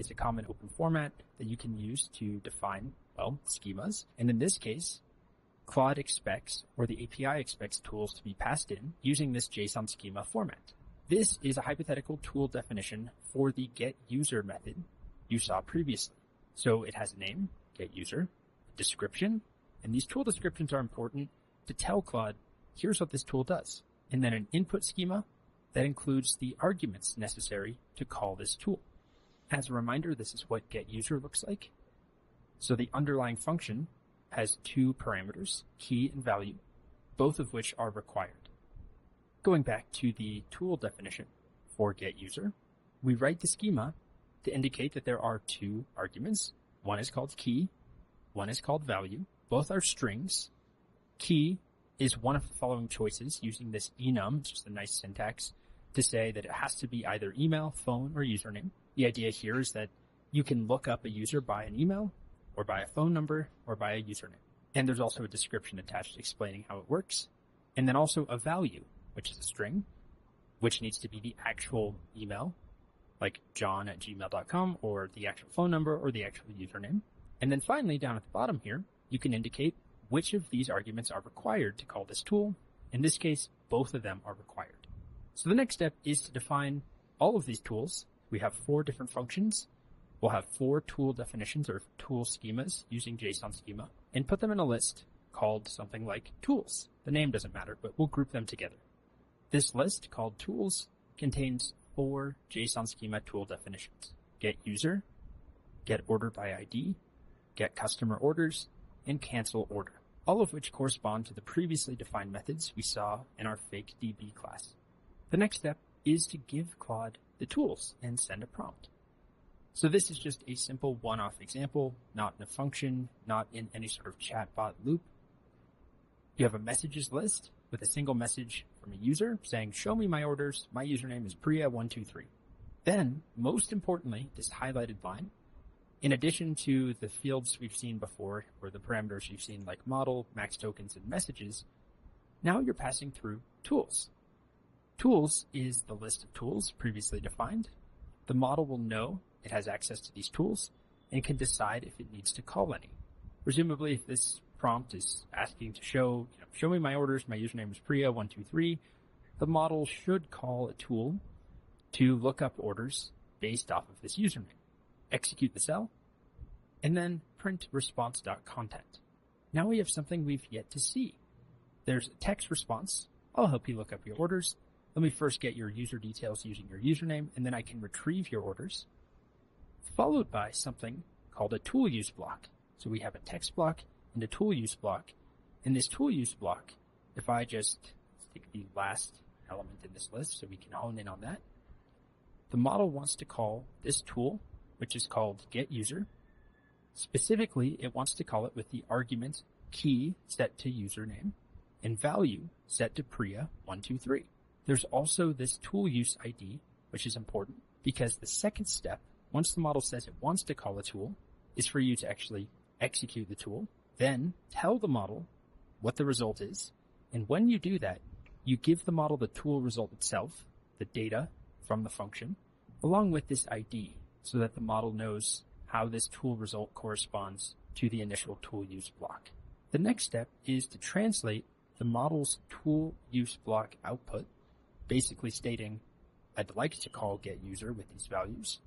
is a common open format that you can use to define, well, schemas. And in this case, Claude expects, or the API expects tools to be passed in using this JSON schema format. This is a hypothetical tool definition for the getUser method you saw previously. So it has a name, getUser, a description, and these tool descriptions are important to tell Claude, here's what this tool does. And then an input schema that includes the arguments necessary to call this tool. As a reminder, this is what getUser looks like. So the underlying function has two parameters, key and value, both of which are required. Going back to the tool definition for getUser, we write the schema to indicate that there are two arguments. One is called key, one is called value. Both are strings. Key is one of the following choices using this enum, just a nice syntax, to say that it has to be either email, phone, or username. The idea here is that you can look up a user by an email, or by a phone number, or by a username. And there's also a description attached explaining how it works. And then also a value, which is a string, which needs to be the actual email, like john@gmail.com, or the actual phone number, or the actual username. And then finally, down at the bottom here, you can indicate which of these arguments are required to call this tool. In this case, both of them are required. So the next step is to define all of these tools. We have 4 different functions. We'll have 4 tool definitions or tool schemas using JSON schema and put them in a list called something like tools. The name doesn't matter, but we'll group them together. This list called tools contains 4 JSON schema tool definitions: getUser, getOrderById, getCustomerOrders, and cancelOrder, all of which correspond to the previously defined methods we saw in our fake DB class. The next step is to give Claude the tools and send a prompt. So this is just a simple one-off example, not in a function, not in any sort of chatbot loop. You have a messages list with a single message from a user saying, show me my orders, my username is Priya123. Then, most importantly, this highlighted line, in addition to the fields we've seen before, or the parameters you've seen like model, max tokens, and messages, now you're passing through tools. Tools is the list of tools previously defined. The model will know it has access to these tools and can decide if it needs to call any. Presumably, if this prompt is asking to show me my orders, my username is Priya123, the model should call a tool to look up orders based off of this username, execute the cell, and then print response.content. Now we have something we've yet to see. There's a text response. I'll help you look up your orders. Let me first get your user details using your username, and then I can retrieve your orders, followed by something called a tool use block. So we have a text block and a tool use block. In this tool use block, if I just take the last element in this list so we can hone in on that, the model wants to call this tool, which is called getUser. Specifically, it wants to call it with the argument key set to username and value set to Priya123. There's also this tool use ID, which is important because the second step, once the model says it wants to call a tool, is for you to actually execute the tool, then tell the model what the result is. And when you do that, you give the model the tool result itself, the data from the function, along with this ID, so that the model knows how this tool result corresponds to the initial tool use block. The next step is to translate the model's tool use block output, basically stating, I'd like to call getUser with these values,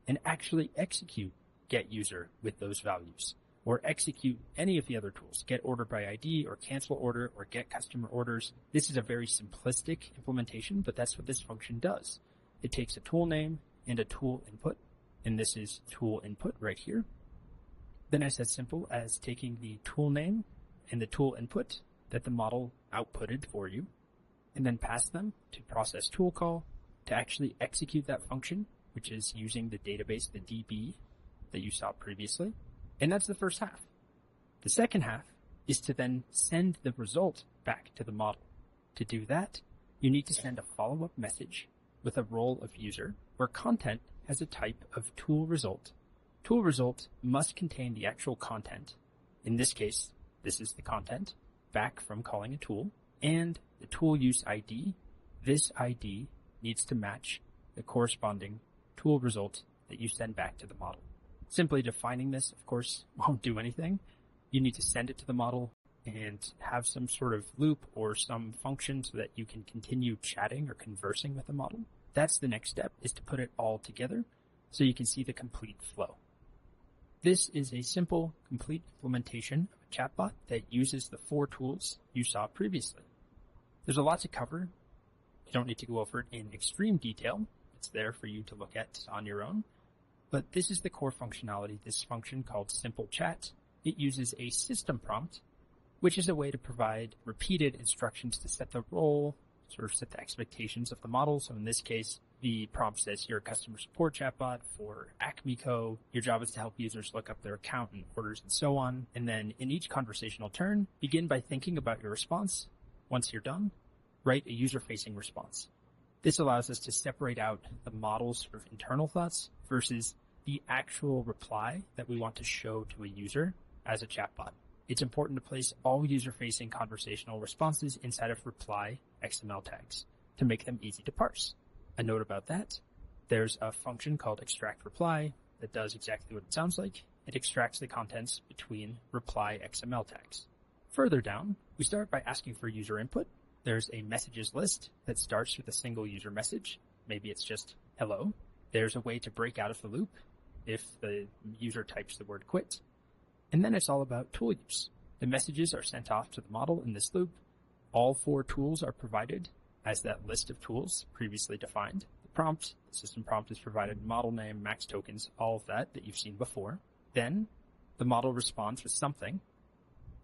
and actually execute getUser with those values, or execute any of the other tools, getOrderById or cancelOrder or getCustomerOrders. This is a very simplistic implementation, but that's what this function does. It takes a tool name and a tool input, and this is tool input right here. Then it's as simple as taking the tool name and the tool input that the model outputted for you, and then pass them to process tool call to actually execute that function, which is using the database, the DB that you saw previously. And that's the first half. The second half is to then send the result back to the model. To do that, you need to send a follow-up message with a role of user where content has a type of tool result. Tool result must contain the actual content. In this case, this is the content back from calling a tool, and the tool use ID. This ID needs to match the corresponding tool result that you send back to the model. Simply defining this, of course, won't do anything. You need to send it to the model and have some sort of loop or some function so that you can continue chatting or conversing with the model. That's the next step, is to put it all together so you can see the complete flow. This is a simple, complete implementation of a chatbot that uses the 4 tools you saw previously. There's a lot to cover. You don't need to go over it in extreme detail. It's there for you to look at on your own. But this is the core functionality, this function called Simple Chat. It uses a system prompt, which is a way to provide repeated instructions to set the role, sort of set the expectations of the model. So in this case, the prompt says you're a customer support chatbot for Acme Co. Your job is to help users look up their account and orders and so on. And then in each conversational turn, begin by thinking about your response. Once you're done, write a user-facing response. This allows us to separate out the model's sort of internal thoughts versus the actual reply that we want to show to a user as a chatbot. It's important to place all user-facing conversational responses inside of reply XML tags to make them easy to parse. A note about that, there's a function called extract reply that does exactly what it sounds like. It extracts the contents between reply XML tags. Further down, we start by asking for user input. There's a messages list that starts with a single user message. Maybe it's just hello. There's a way to break out of the loop if the user types the word quit. And then it's all about tool use. The messages are sent off to the model in this loop. All 4 tools are provided as that list of tools previously defined. The prompt, the system prompt is provided, model name, max tokens, all of that you've seen before. Then the model responds with something.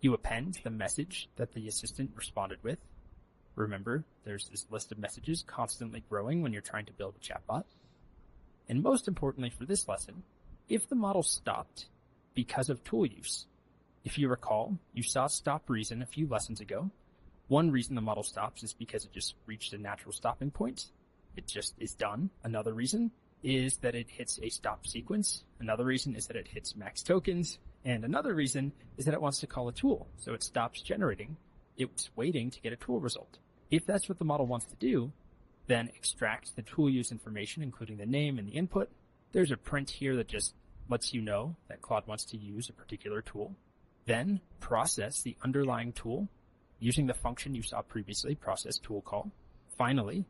You append the message that the assistant responded with. Remember, there's this list of messages constantly growing when you're trying to build a chatbot. And most importantly for this lesson, if the model stopped because of tool use, if you recall, you saw stop reason a few lessons ago. One reason the model stops is because it just reached a natural stopping point. It just is done. Another reason is that it hits a stop sequence. Another reason is that it hits max tokens. And another reason is that it wants to call a tool. So it stops generating. It's waiting to get a tool result. If that's what the model wants to do, then extract the tool use information, including the name and the input. There's a print here that just lets you know that Claude wants to use a particular tool. Then process the underlying tool using the function you saw previously, process tool call. Finally,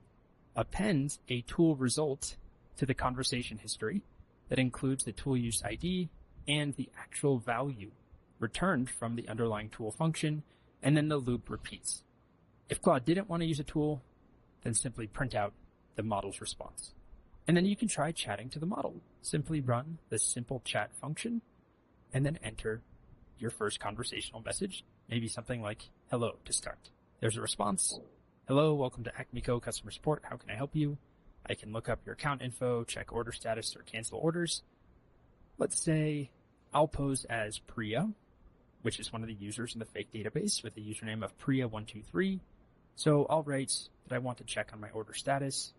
append a tool result to the conversation history that includes the tool use ID and the actual value returned from the underlying tool function, and then the loop repeats. If Claude didn't want to use a tool, then simply print out the model's response. And then you can try chatting to the model. Simply run the simple chat function and then enter your first conversational message, maybe something like hello to start. There's a response. Hello, welcome to Acme Co customer support. How can I help you? I can look up your account info, check order status, or cancel orders. Let's say I'll pose as Priya, which is one of the users in the fake database with the username of Priya123. So I'll write that I want to check on my order status.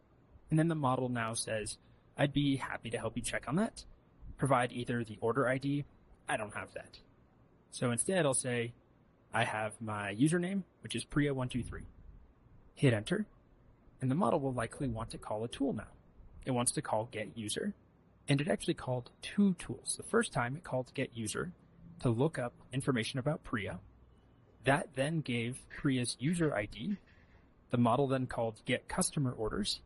And then the model now says, I'd be happy to help you check on that. Provide either the order ID. I don't have that. So instead I'll say, I have my username, which is Priya123. Hit enter, and the model will likely want to call a tool now. It wants to call getUser, and it actually called 2 tools. The first time it called getUser to look up information about Priya. That then gave Priya's user ID. The model then called getCustomerOrders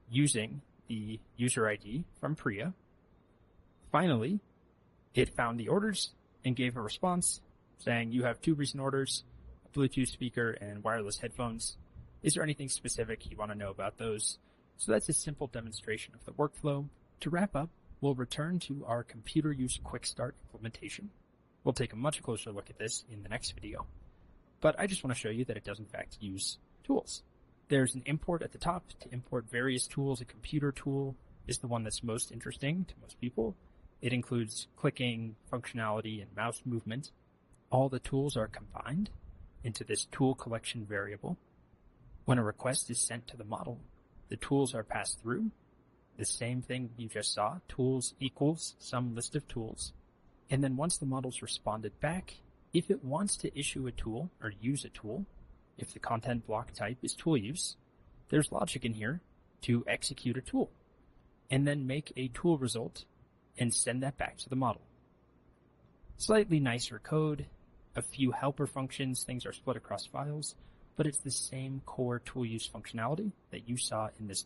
using the user ID from Priya. Finally, it found the orders and gave a response saying you have 2 recent orders, a Bluetooth speaker and wireless headphones. Is there anything specific you want to know about those? So that's a simple demonstration of the workflow. To wrap up, we'll return to our computer use quick start implementation. We'll take a much closer look at this in the next video. But I just want to show you that it does in fact use tools. There's an import at the top to import various tools. A computer tool is the one that's most interesting to most people. It includes clicking, functionality, and mouse movement. All the tools are combined into this tool collection variable. When a request is sent to the model, the tools are passed through. The same thing you just saw, tools equals some list of tools. And then once the model's responded back, if it wants to issue a tool or use a tool, if the content block type is tool use, there's logic in here to execute a tool and then make a tool result and send that back to the model. Slightly nicer code, a few helper functions, things are split across files, but it's the same core tool use functionality that you saw in this